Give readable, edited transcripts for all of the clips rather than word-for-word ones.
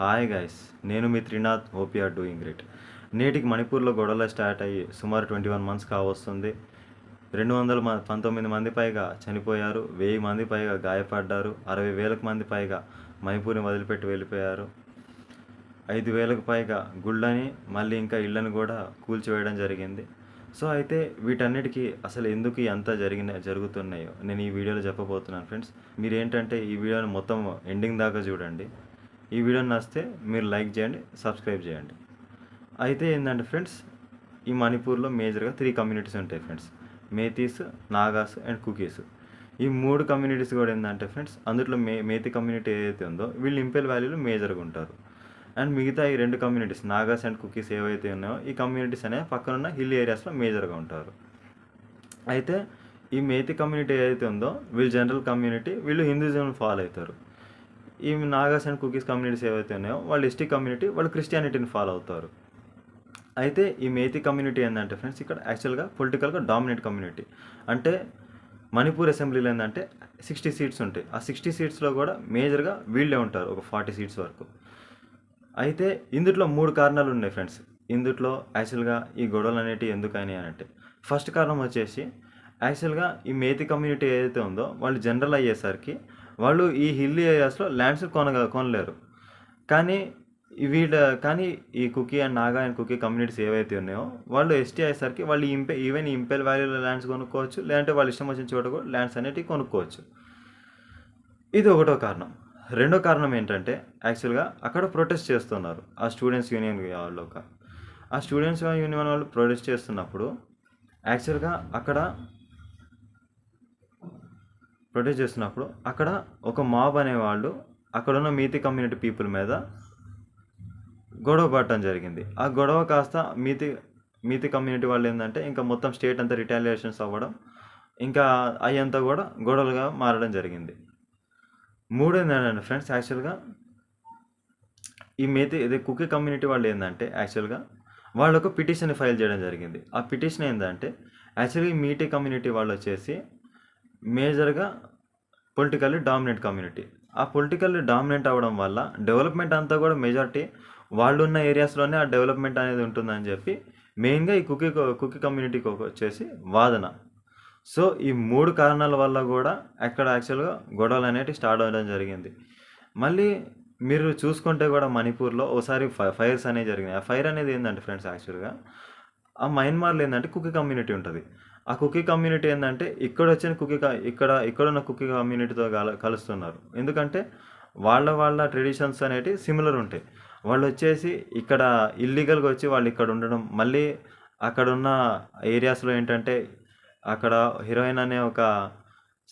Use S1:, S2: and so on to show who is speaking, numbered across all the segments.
S1: Hi guys, నేను మీ Trinath. Hope you are doing great. నేటికి మణిపూర్లో గొడవలు స్టార్ట్ అయ్యి సుమారు 21 మంత్స్ కావస్తుంది. 219 మంది పైగా చనిపోయారు, 1000 మంది పైగా గాయపడ్డారు, 60,000 మంది పైగా మణిపూర్ని వదిలిపెట్టి వెళ్ళిపోయారు, 5,000కు పైగా గుళ్ళని మళ్ళీ ఇంకా ఇళ్ళని కూడా కూల్చివేయడం జరిగింది. సో అయితే వీటన్నిటికీ అసలు ఎందుకు అంతా జరుగుతున్నాయో నేను ఈ వీడియోలో చెప్పబోతున్నాను ఫ్రెండ్స్. మీరు ఏంటంటే ఈ వీడియోని మొత్తం ఎండింగ్ దాకా చూడండి. ఈ వీడియోని నచ్చితే మీరు లైక్ చేయండి, సబ్స్క్రైబ్ చేయండి. అయితే ఏంటంటే ఫ్రెండ్స్, ఈ మణిపూర్లో మేజర్గా 3 కమ్యూనిటీస్ ఉంటాయి ఫ్రెండ్స్. మేతీస్, నాగాస్ అండ్ కుకీస్. ఈ 3 కమ్యూనిటీస్ కూడా ఏంటంటే ఫ్రెండ్స్, అందులో మేతి కమ్యూనిటీ ఏదైతే ఉందో వీళ్ళు ఇంపెల్ వ్యాలీలో మేజర్గా ఉంటారు. అండ్ మిగతా ఈ 2 కమ్యూనిటీస్ నాగాస్ అండ్ కుకీస్ ఏవైతే ఉన్నాయో ఈ కమ్యూనిటీస్ అనేవి పక్కనున్న హిల్ ఏరియాస్లో మేజర్గా ఉంటారు. అయితే ఈ మేతి కమ్యూనిటీ ఏదైతే ఉందో వీళ్ళు జనరల్ కమ్యూనిటీ, వీళ్ళు హిందూయిజం ఫాలో అవుతారు. ఈ నాగాస్ అండ్ కుకీస్ కమ్యూనిటీస్ ఏవైతే ఉన్నాయో వాళ్ళు ఎస్టీ కమ్యూనిటీ, వాళ్ళు క్రిస్టియానిటీని ఫాలో అవుతారు. అయితే ఈ మేతి కమ్యూనిటీ ఏంటంటే ఫ్రెండ్స్, ఇక్కడ యాక్చువల్గా పొలిటికల్గా డామినేట్ కమ్యూనిటీ. అంటే మణిపూర్ అసెంబ్లీలో ఏంటంటే 60 సీట్స్ ఉంటాయి. ఆ 60 సీట్స్లో కూడా మేజర్గా వీళ్ళే ఉంటారు, ఒక 40 సీట్స్ వరకు. అయితే ఇందులో 3 కారణాలు ఉన్నాయి ఫ్రెండ్స్. ఇందులో యాక్చువల్గా ఈ గొడవలు అనేటివి ఎందుకని అంటే, ఫస్ట్ కారణం వచ్చేసి యాక్చువల్గా ఈ మేతి కమ్యూనిటీ ఏదైతే ఉందో వాళ్ళు జనరల్ అయ్యేసరికి వాళ్ళు ఈ హిల్ ఏరియాస్లో ల్యాండ్స్ కొనలేరు. కానీ ఈ Kuki and Naga and Kuki communities ఏవైతే ఉన్నాయో వాళ్ళు ఎస్టీ అయ్యేసరికి వాళ్ళు ఈవెన్ ఇంపెల్ వ్యాలీలో ల్యాండ్స్ కొనుక్కోవచ్చు, లేదంటే వాళ్ళు ఇష్టం వచ్చిన చోట కూడా ల్యాండ్స్ అనేటివి కొనుక్కోవచ్చు. ఇది ఒకటో కారణం. రెండో కారణం ఏంటంటే యాక్చువల్గా అక్కడ ప్రొటెస్ట్ చేస్తున్నారు ఆ స్టూడెంట్స్ యూనియన్ వాళ్ళు. ఆ స్టూడెంట్స్ యూనియన్ వాళ్ళు ప్రొటెస్ట్ చేస్తున్నప్పుడు యాక్చువల్గా అక్కడ ఒక మాబ్ అనేవాళ్ళు అక్కడున్న మేతి కమ్యూనిటీ పీపుల్ మీద గొడవ పడటం జరిగింది. ఆ గొడవ కాస్త మేతి కమ్యూనిటీ వాళ్ళు ఏంటంటే ఇంకా మొత్తం స్టేట్ అంతా రిటాలియేషన్స్ అవ్వడం, ఇంకా అయ్యంతా కూడా గొడవలుగా మారడం జరిగింది. మూడోది ఏంటంటే ఫ్రెండ్స్, యాక్చువల్గా ఈ కుకీ కమ్యూనిటీ వాళ్ళు ఏంటంటే యాక్చువల్గా వాళ్ళు ఒక పిటిషన్ ఫైల్ చేయడం జరిగింది. ఆ పిటిషన్ ఏంటంటే యాక్చువల్గా ఈ మేతి కమ్యూనిటీ వాళ్ళు వచ్చేసి మేజర్గా పొలిటికల్లీ డామినేట్ కమ్యూనిటీ. ఆ పొలిటికల్లీ డామినేట్ అవ్వడం వల్ల డెవలప్మెంట్ అంతా కూడా మెజారిటీ వాళ్ళు ఉన్న ఏరియాస్లోనే ఆ డెవలప్మెంట్ అనేది ఉంటుందని చెప్పి మెయిన్గా ఈ కుకీ కమ్యూనిటీకి వచ్చేసి వాదన. సో ఈ 3 కారణాల వల్ల కూడా అక్కడ యాక్చువల్గా గొడవలు అనేవి స్టార్ట్ అవ్వడం జరిగింది. మళ్ళీ మీరు చూసుకుంటే కూడా మణిపూర్లో ఒకసారి ఫైర్స్ అనేవి జరిగినాయి. ఆ ఫైర్ అనేది ఏంటంటే ఫ్రెండ్స్, యాక్చువల్గా ఆ మయన్మార్లో ఏంటంటే కుకీ కమ్యూనిటీ ఉంటుంది. ఆ కుకీ కమ్యూనిటీ ఏంటంటే ఇక్కడున్న కుకీ కమ్యూనిటీతో కలుస్తున్నారు. ఎందుకంటే వాళ్ళ ట్రెడిషన్స్ అనేవి సిమిలర్ ఉంటాయి. వాళ్ళు వచ్చేసి ఇక్కడ ఇల్లీగల్గా వచ్చి వాళ్ళు ఇక్కడ ఉండడం, మళ్ళీ అక్కడున్న ఏరియాస్లో ఏంటంటే అక్కడ హీరోయిన్ అనే ఒక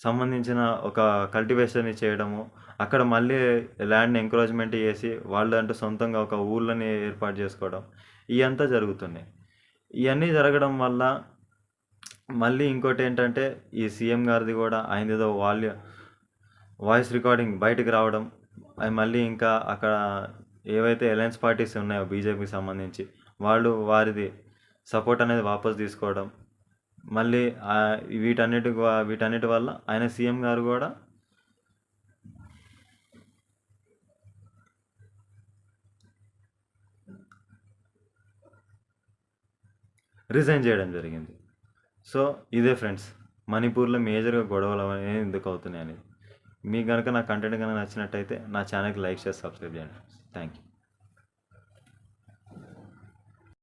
S1: సంబంధించిన ఒక కల్టివేషన్ని చేయడము, అక్కడ మళ్ళీ ల్యాండ్ని ఎంకరేజ్మెంట్ చేసి వాళ్ళు అంటూ సొంతంగా ఒక ఊళ్ళని ఏర్పాటు చేసుకోవడం, ఇవంతా జరుగుతున్నాయి. ఇవన్నీ జరగడం వల్ల మళ్ళీ ఇంకోటి ఏంటంటే ఈ సీఎం గారిది కూడా ఆయనదేదో వాయిస్ రికార్డింగ్ బయటకు రావడం, అది మళ్ళీ ఇంకా అక్కడ ఏవైతే అలయన్స్ పార్టీస్ ఉన్నాయో బీజేపీకి సంబంధించి వారిది సపోర్ట్ అనేది వాపస్ తీసుకోవడం, మళ్ళీ వీటన్నిటి వల్ల ఆయన సీఎం గారు కూడా రిజైన్ చేయడం జరిగింది. సో ఇదే ఫ్రెండ్స్, మణిపూర్లో మేజర్గా గొడవలు అనేవి ఎందుకు అవుతున్నాయి అనేది. మీకు కనుక నా కంటెంట్ కనుక నచ్చినట్టయితే నా ఛానల్కి లైక్ చేసి సబ్స్క్రైబ్ చేయండి. Thank you.